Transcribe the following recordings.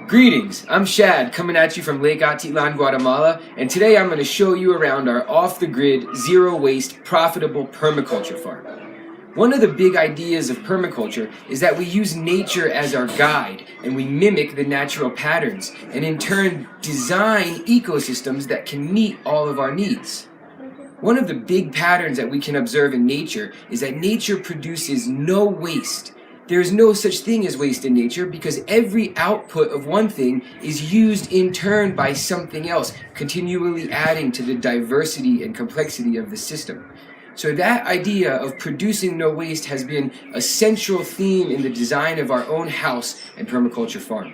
Greetings, I'm Shad, coming at you from Lake Atitlan, Guatemala, and today I'm going to show you around our off-the-grid, zero-waste, profitable permaculture farm. One of the big ideas of permaculture is that we use nature as our guide, and we mimic the natural patterns, and in turn design ecosystems that can meet all of our needs. One of the big patterns that we can observe in nature is that nature produces no waste. There is no such thing as waste in nature because every output of one thing is used in turn by something else, continually adding to the diversity and complexity of the system. So that idea of producing no waste has been a central theme in the design of our own house and permaculture farm.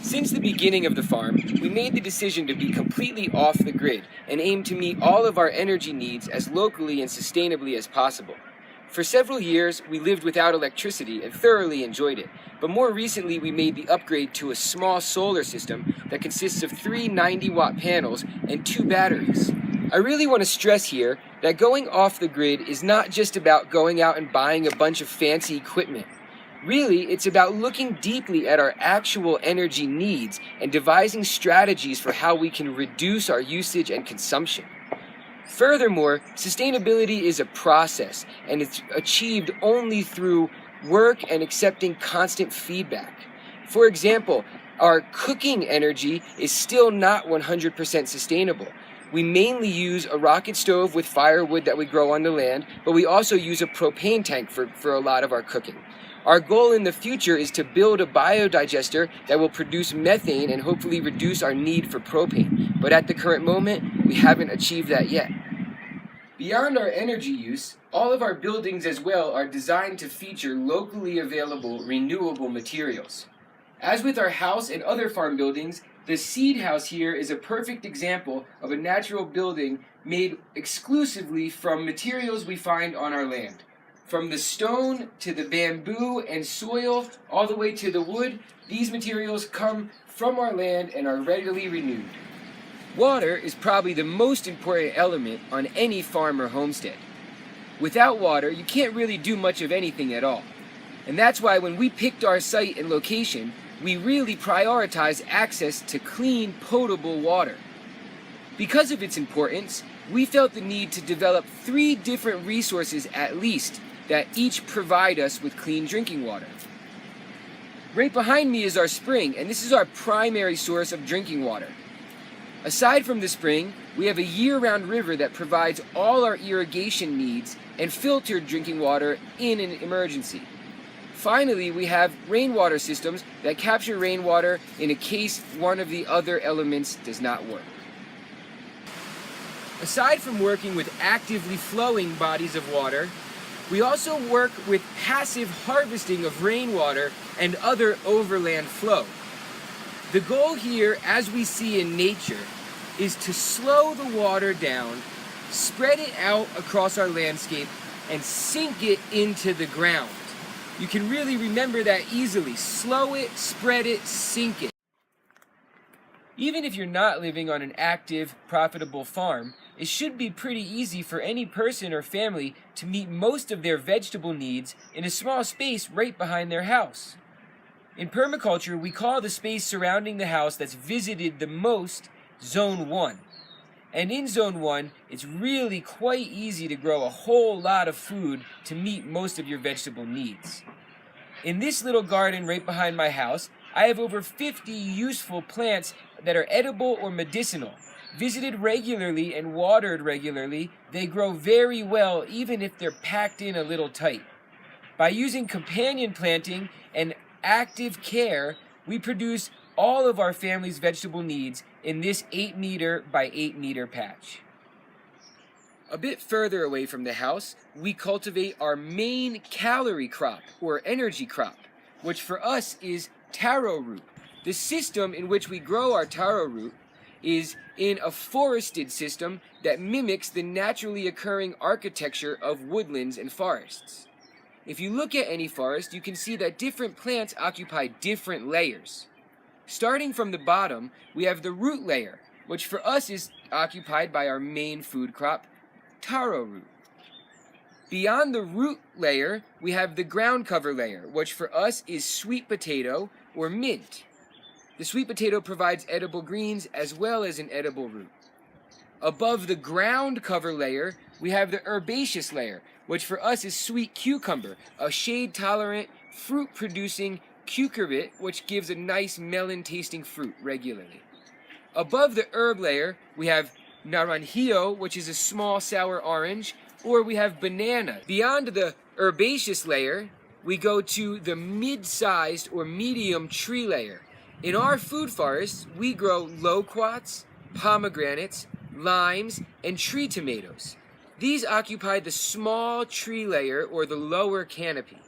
Since the beginning of the farm, we made the decision to be completely off the grid and aim to meet all of our energy needs as locally and sustainably as possible. For several years, we lived without electricity and thoroughly enjoyed it, but more recently we made the upgrade to a small solar system that consists of 3 90-watt panels and 2 batteries. I really want to stress here that going off the grid is not just about going out and buying a bunch of fancy equipment. Really, it's about looking deeply at our actual energy needs and devising strategies for how we can reduce our usage and consumption. Furthermore, sustainability is a process, and it's achieved only through work and accepting constant feedback. For example, our cooking energy is still not 100% sustainable. We mainly use a rocket stove with firewood that we grow on the land, but we also use a propane tank for a lot of our cooking. Our goal in the future is to build a biodigester that will produce methane and hopefully reduce our need for propane. But at the current moment, we haven't achieved that yet. Beyond our energy use, all of our buildings as well are designed to feature locally available renewable materials. As with our house and other farm buildings, the seed house here is a perfect example of a natural building made exclusively from materials we find on our land. From the stone to the bamboo and soil, all the way to the wood, these materials come from our land and are readily renewed. Water is probably the most important element on any farm or homestead. Without water, you can't really do much of anything at all. And that's why when we picked our site and location, we really prioritize access to clean, potable water. Because of its importance, we felt the need to develop 3 different resources at least that each provide us with clean drinking water. Right behind me is our spring, and this is our primary source of drinking water. Aside from the spring, we have a year-round river that provides all our irrigation needs and filtered drinking water in an emergency. Finally, we have rainwater systems that capture rainwater in case one of the other elements does not work. Aside from working with actively flowing bodies of water, we also work with passive harvesting of rainwater and other overland flow. The goal here, as we see in nature, is to slow the water down, spread it out across our landscape, and sink it into the ground. You can really remember that easily. Slow it, spread it, sink it. Even if you're not living on an active, profitable farm, it should be pretty easy for any person or family to meet most of their vegetable needs in a small space right behind their house. In permaculture, we call the space surrounding the house that's visited the most Zone 1. And in Zone 1, it's really quite easy to grow a whole lot of food to meet most of your vegetable needs. In this little garden right behind my house, I have over 50 useful plants that are edible or medicinal. Visited regularly and watered regularly, they grow very well even if they're packed in a little tight. By using companion planting and active care, we produce all of our family's vegetable needs in this 8 meter by 8 meter patch. A bit further away from the house, we cultivate our main calorie crop or energy crop, which for us is taro root. The system in which we grow our taro root is in a forested system that mimics the naturally occurring architecture of woodlands and forests. If you look at any forest, you can see that different plants occupy different layers. Starting from the bottom, we have the root layer, which for us is occupied by our main food crop, taro root. Beyond the root layer, we have the ground cover layer, which for us is sweet potato or mint. The sweet potato provides edible greens as well as an edible root. Above the ground cover layer, we have the herbaceous layer, which for us is sweet cucumber, a shade-tolerant, fruit-producing cucurbit, which gives a nice melon-tasting fruit regularly. Above the herb layer, we have naranjillo, which is a small sour orange, or we have banana. Beyond the herbaceous layer, we go to the mid-sized or medium tree layer. In our food forests, we grow loquats, pomegranates, limes, and tree tomatoes. These occupy the small tree layer or the lower canopy.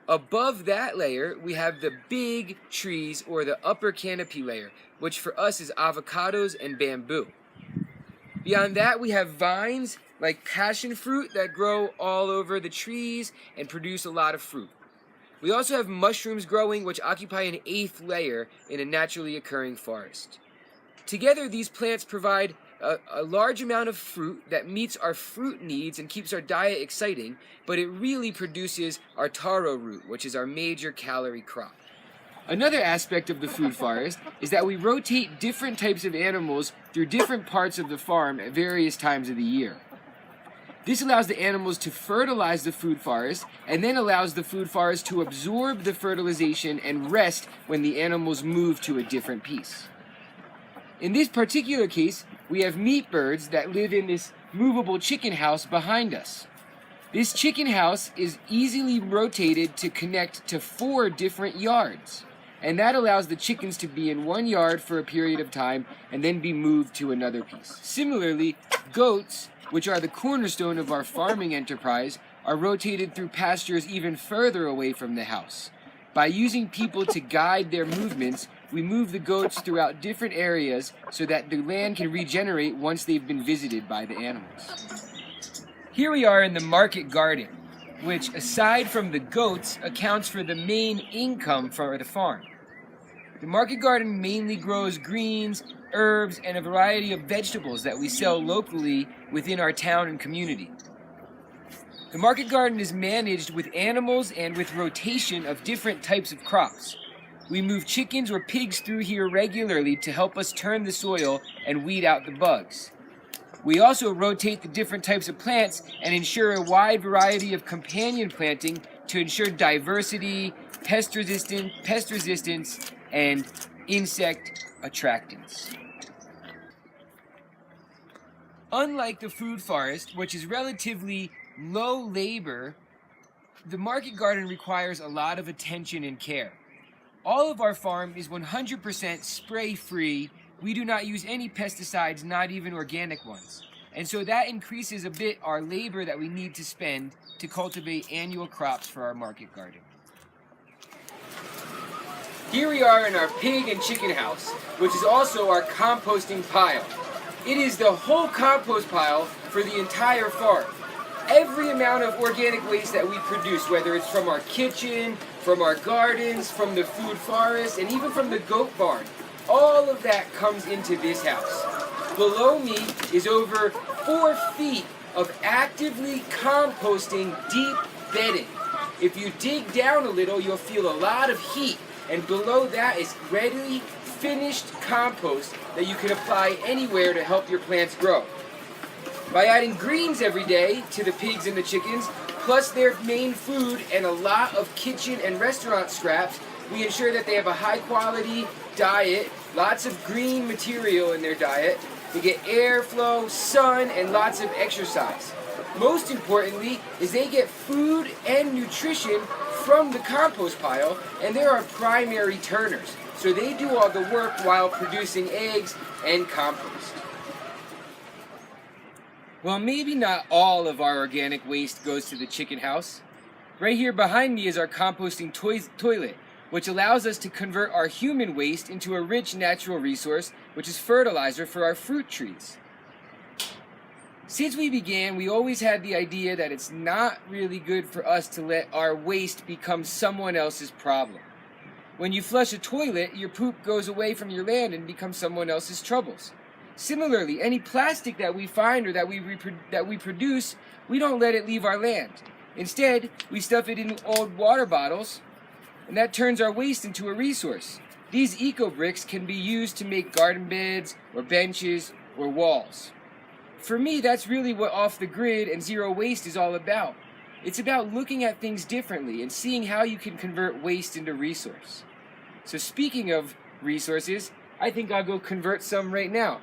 Above that layer, we have the big trees or the upper canopy layer, which for us is avocados and bamboo. Beyond that, we have vines like passion fruit that grow all over the trees and produce a lot of fruit. We also have mushrooms growing, which occupy an 8th layer in a naturally occurring forest. Together, these plants provide a large amount of fruit that meets our fruit needs and keeps our diet exciting, but it really produces our taro root, which is our major calorie crop. Another aspect of the food forest is that we rotate different types of animals through different parts of the farm at various times of the year. This allows the animals to fertilize the food forest and then allows the food forest to absorb the fertilization and rest when the animals move to a different piece. In this particular case, we have meat birds that live in this movable chicken house behind us. This chicken house is easily rotated to connect to 4 different yards, and that allows the chickens to be in one yard for a period of time and then be moved to another piece. Similarly, goats, which are the cornerstone of our farming enterprise, are rotated through pastures even further away from the house. By using people to guide their movements, we move the goats throughout different areas so that the land can regenerate once they've been visited by the animals. Here we are in the market garden, which, aside from the goats, accounts for the main income for the farm. The market garden mainly grows greens, herbs, and a variety of vegetables that we sell locally within our town and community. The market garden is managed with animals and with rotation of different types of crops. We move chickens or pigs through here regularly to help us turn the soil and weed out the bugs. We also rotate the different types of plants and ensure a wide variety of companion planting to ensure diversity, pest resistance, and insect attractants. Unlike the food forest, which is relatively low labor, the market garden requires a lot of attention and care. All of our farm is 100% spray-free. We do not use any pesticides, not even organic ones. And so that increases a bit our labor that we need to spend to cultivate annual crops for our market garden. Here we are in our pig and chicken house, which is also our composting pile. It is the whole compost pile for the entire farm. Every amount of organic waste that we produce, whether it's from our kitchen, from our gardens, from the food forest, and even from the goat barn, all of that comes into this house. Below me is over 4 feet of actively composting deep bedding. If you dig down a little, you'll feel a lot of heat, and below that is ready, finished compost that you can apply anywhere to help your plants grow. By adding greens every day to the pigs and the chickens, plus their main food and a lot of kitchen and restaurant scraps, we ensure that they have a high quality diet, lots of green material in their diet. They get airflow, sun, and lots of exercise. Most importantly is they get food and nutrition from the compost pile, and they're our primary turners. So they do all the work while producing eggs and compost. Well, maybe not all of our organic waste goes to the chicken house. Right here behind me is our composting toilet, which allows us to convert our human waste into a rich natural resource, which is fertilizer for our fruit trees. Since we began, we always had the idea that it's not really good for us to let our waste become someone else's problem. When you flush a toilet, your poop goes away from your land and becomes someone else's troubles. Similarly, any plastic that we find or that we produce, we don't let it leave our land. Instead, we stuff it in old water bottles, and that turns our waste into a resource. These eco-bricks can be used to make garden beds, or benches, or walls. For me, that's really what off the grid and zero waste is all about. It's about looking at things differently and seeing how you can convert waste into resource. So speaking of resources, I think I'll go convert some right now.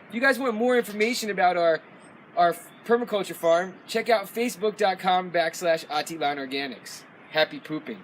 If you guys want more information about our permaculture farm, check out facebook.com/Atilan Organics. Happy pooping.